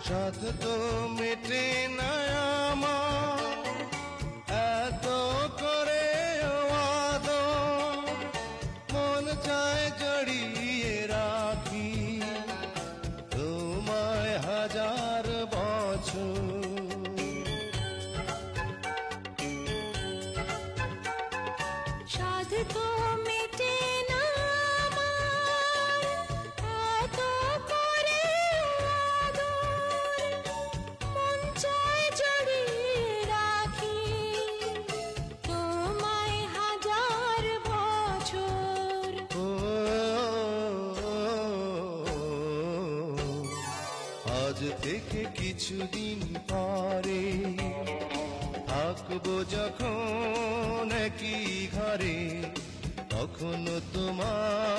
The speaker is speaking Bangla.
সাধ তো মেটে না আমার এত করে আদর, মন চায় জড়িয়ে রাখি তোমায় হাজার বছর। সাধ তো মেটে না আমার এত করে আদর, মন চায় জড়িয়ে রাখি তোমায় হাজার বছর। আজ থেকে কিছুদিন পরে থাকবো যখন একই ঘরে, তখন তোমার